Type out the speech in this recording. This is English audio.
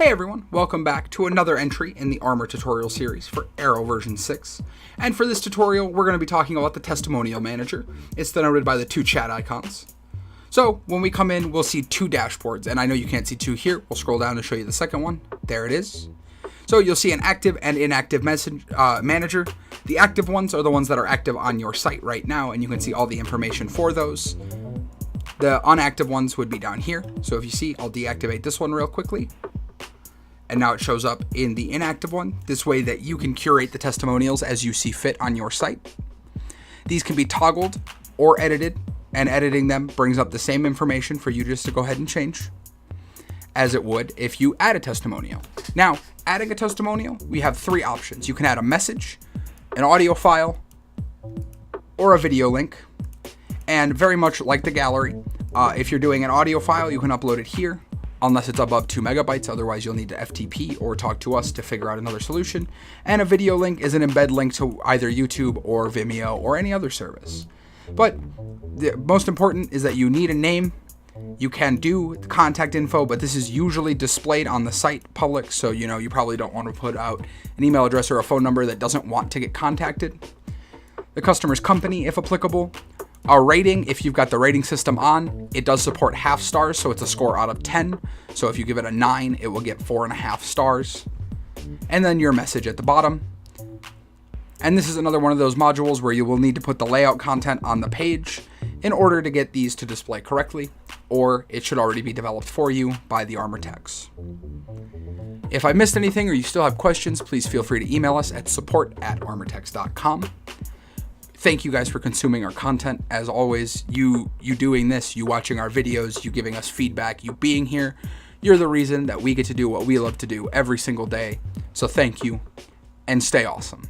Hey everyone, welcome back to another entry in the Armor tutorial series for Arrow version 6. And for this tutorial, we're going to be talking about the Testimonial Manager. It's denoted by the two chat icons. So when we come in, we'll see two dashboards, and I know you can't see two here. We'll scroll down to show you the second one. There it is. So you'll see an active and inactive manager. The active ones are the ones that are active on your site right now, and you can see all the information for those. The inactive ones would be down here. So if you see, I'll deactivate this one real quickly. And now it shows up in the inactive one, this way that you can curate the testimonials as you see fit on your site. These can be toggled or edited, and editing them brings up the same information for you just to go ahead and change, as it would if you add a testimonial. Now, adding a testimonial, we have three options. You can add a message, an audio file, or a video link. And very much like the gallery, if you're doing an audio file, you can upload it here, unless it's above 2 megabytes. Otherwise, you'll need to FTP or talk to us to figure out another solution. And a video link is an embed link to either YouTube or Vimeo or any other service. But the most important is that you need a name. You can do contact info, but this is usually displayed on the site public, so you probably don't want to put out an email address or a phone number that doesn't want to get contacted. The customer's company, if applicable. A rating, if you've got the rating system on, it does support half stars, so it's a score out of 10. So if you give it a 9, it will get 4.5 stars. And then your message at the bottom. And this is another one of those modules where you will need to put the layout content on the page in order to get these to display correctly, or it should already be developed for you by the Armor techs. If I missed anything or you still have questions, please feel free to email us at support@armortex.com. Thank you guys for consuming our content. As always, you doing this, you watching our videos, you giving us feedback, you being here, you're the reason that we get to do what we love to do every single day. So thank you, and stay awesome.